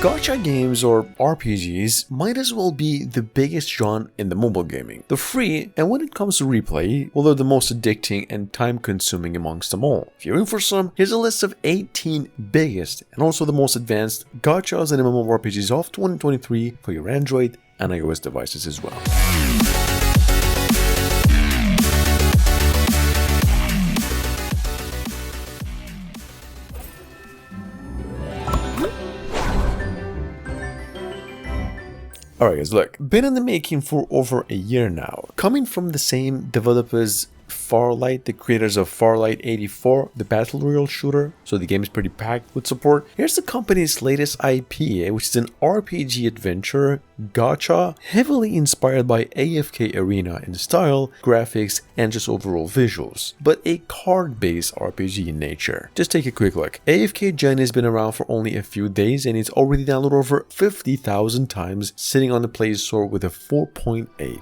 Gacha games or RPGs might as well be the biggest genre in the mobile gaming. They're free, and when it comes to replay, well, they're the most addicting and time-consuming amongst them all. If you're in for some, here's a list of 18 biggest and also the most advanced gachas and MMORPGs of 2023 for your Android and iOS devices as well. Alright guys, look, been in the making for over a year now. Coming from the same developers Farlight, the creators of Farlight 84, the battle royale shooter, so the game is pretty packed with support. Here's the company's latest IP, which is an RPG adventure gacha, heavily inspired by AFK Arena in style, graphics, and just overall visuals, but a card-based RPG in nature. Just take a quick look. AFK Gen has been around for only a few days and it's already downloaded over 50,000 times, sitting on the Play Store with a 4.8.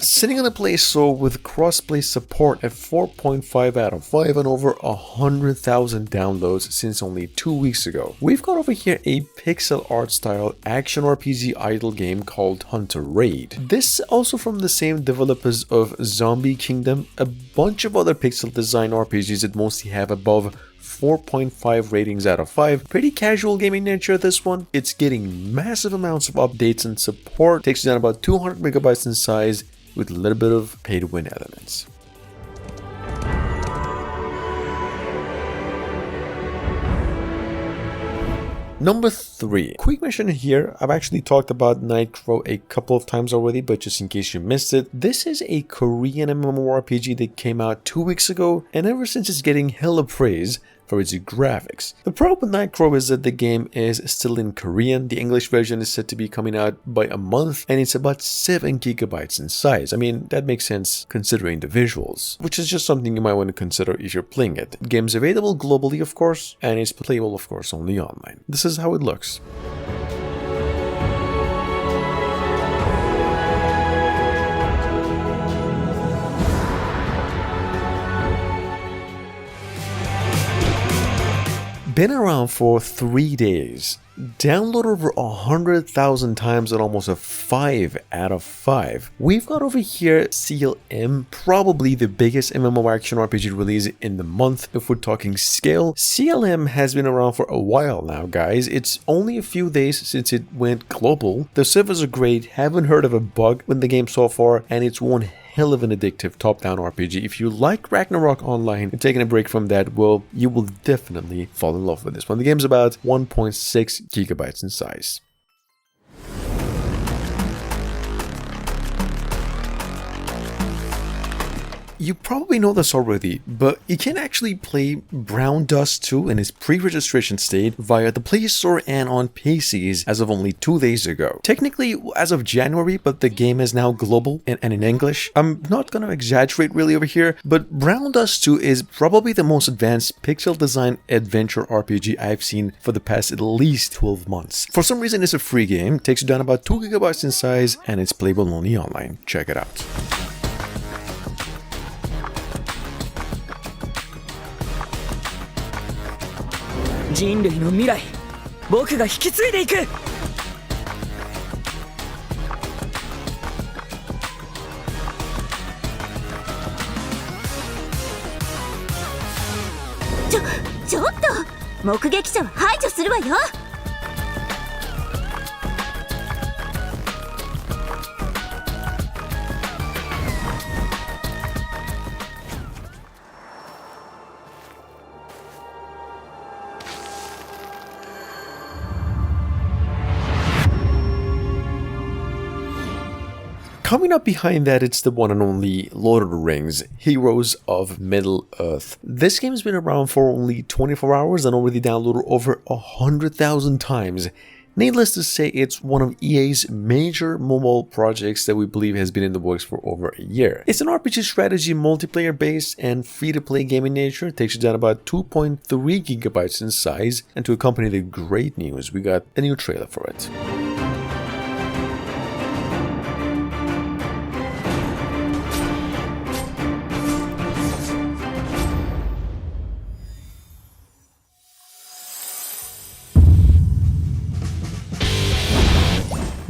Sitting on the Play Store with crossplay support at 4.5 out of 5 and over 100,000 downloads since only 2 weeks ago. We've got over here a pixel art style action RPG idle game called Hunter Raid. This also from the same developers of Zombie Kingdom, a bunch of other pixel design RPGs that mostly have above 4.5 ratings out of 5. Pretty casual gaming nature this one. It's getting massive amounts of updates and support. Takes you down about 200 megabytes in size with a little bit of pay-to-win elements. Number 3. Quick mention here, I've actually talked about Nightcrow a couple of times already, but just in case you missed it, this is a Korean MMORPG that came out 2 weeks ago, and ever since it's getting hella praise for its graphics. The problem with Nightcrow is that the game is still in Korean. The English version is set to be coming out by a month, and it's about 7 gigabytes in size. I mean, that makes sense considering the visuals, which is just something you might want to consider if you're playing it. The game's available globally, of course, and it's playable, of course, only online. This is how it looks. Been around for 3 days, downloaded over 100,000 times at almost a 5 out of 5. We've got over here CLM, probably the biggest MMO action RPG release in the month if we're talking scale. CLM has been around for a while now, guys. It's only a few days since it went global. The servers are great, haven't heard of a bug in the game so far, and it's one hell of an addictive top-down RPG. If you like Ragnarok Online and taking a break from that, well, you will definitely fall in love with this one. The game's about 1.6 gigabytes in size. You probably know this already, but you can actually play Brown Dust 2 in its pre-registration state via the Play Store and on PCs as of only 2 days ago. Technically as of January, but the game is now global and in English. I'm not gonna exaggerate really over here, but Brown Dust 2 is probably the most advanced pixel design adventure RPG I've seen for the past at least 12 months. For some reason it's a free game, takes you down about 2 gigabytes in size, and it's playable only online. Check it out. 人類の未来、僕が引き継いでいく。ちょっと目撃者は排除するわよ。Coming up behind that, it's the one and only Lord of the Rings, Heroes of Middle-earth. This game has been around for only 24 hours and already downloaded over 100,000 times. Needless to say, it's one of EA's major mobile projects that we believe has been in the works for over a year. It's an RPG strategy multiplayer based and free-to-play game in nature. It takes you down about 2.3 gigabytes in size, and to accompany the great news, we got a new trailer for it.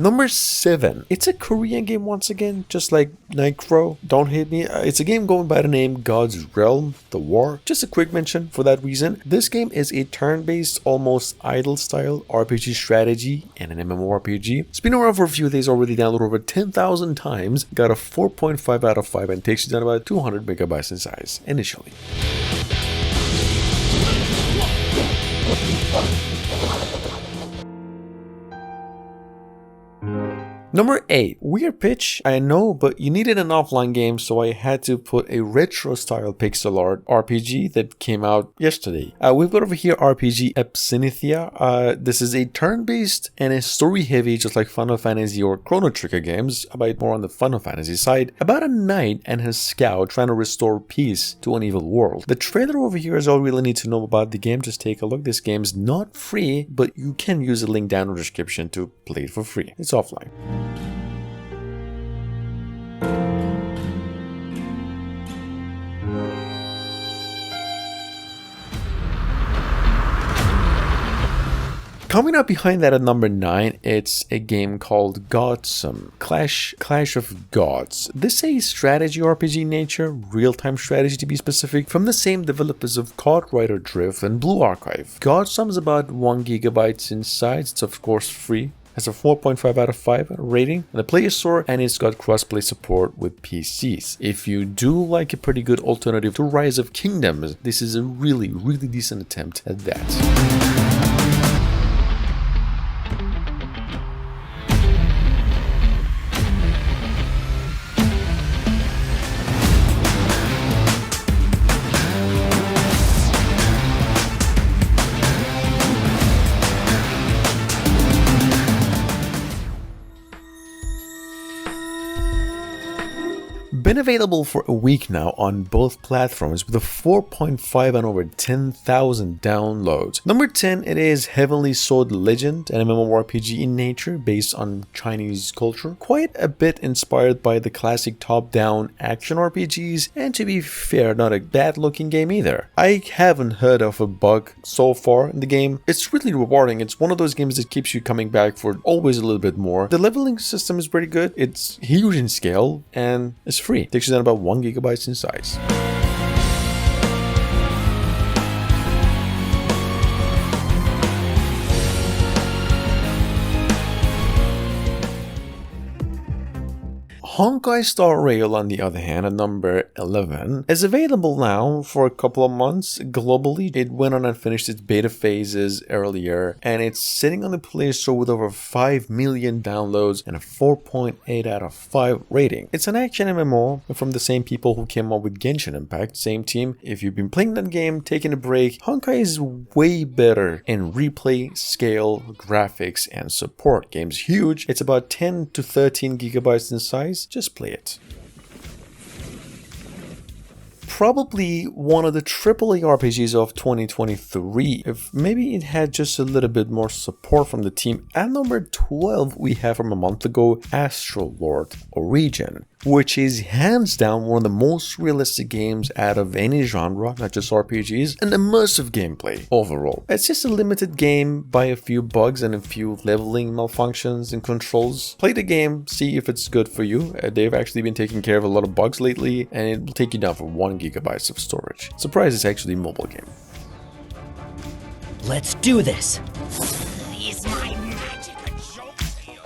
Number 7. It's a Korean game once again, just like Nightcrow, Don't Hate Me. It's a game going by the name God's Realm, The War. Just a quick mention for that reason. This game is a turn-based, almost idle style RPG strategy and an MMORPG. It's been around for a few days, already downloaded over 10,000 times, got a 4.5 out of 5 and takes you down about 200 megabytes in size initially. Number 8. Weird pitch, I know, but you needed an offline game, so I had to put a retro-style pixel art RPG that came out yesterday. We've got over here RPG Absinthia. This is a turn-based and a story-heavy, just like Final Fantasy or Chrono Trigger games, about more on the Final Fantasy side, about a knight and his scout trying to restore peace to an evil world. The trailer over here is all you really need to know about the game. Just take a look. This game's not free, but you can use the link down in the description to play it for free. It's offline. Coming up behind that at number 9, it's a game called GACHA, Clash of Gods. This is a strategy RPG nature, real-time strategy to be specific, from the same developers of Card Rider Drift and Blue Archive. GACHA is about 1 gigabyte in size. It's of course free. Has a 4.5 out of 5 rating on the Play Store, and it's got crossplay support with PCs. If you do like a pretty good alternative to Rise of Kingdoms, this is a really decent attempt at that. Been available for a week now on both platforms with a 4.5 and over 10,000 downloads. Number 10, it is Heavenly Sword Legend, an MMORPG in nature based on Chinese culture. Quite a bit inspired by the classic top-down action RPGs, and to be fair, not a bad looking game either. I haven't heard of a bug so far in the game. It's really rewarding. It's one of those games that keeps you coming back for always a little bit more. The leveling system is pretty good. It's huge in scale and it's free. It takes you down about 1 gigabyte in size. Honkai Star Rail, on the other hand, at number 11, is available now for a couple of months globally. It went on and finished its beta phases earlier, and it's sitting on the Play Store with over 5 million downloads and a 4.8 out of 5 rating. It's an action MMO from the same people who came up with Genshin Impact, same team. If you've been playing that game, taking a break, Honkai is way better in replay, scale, graphics, and support. Game's huge. It's about 10 to 13 gigabytes in size. Just play it. Probably one of the AAA RPGs of 2023, if maybe it had just a little bit more support from the team. At number 12, we have from a month ago Astral Lord Origin, which is hands down one of the most realistic games out of any genre, not just RPGs, and immersive gameplay overall. It's just a limited game by a few bugs and a few leveling malfunctions and controls. Play the game, see if it's good for you. They've actually been taking care of a lot of bugs lately, and it will take you down for 1 gigabyte of storage. Surprise, it's actually a mobile game. Let's do this. Is my magic a joke to you?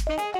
Bye.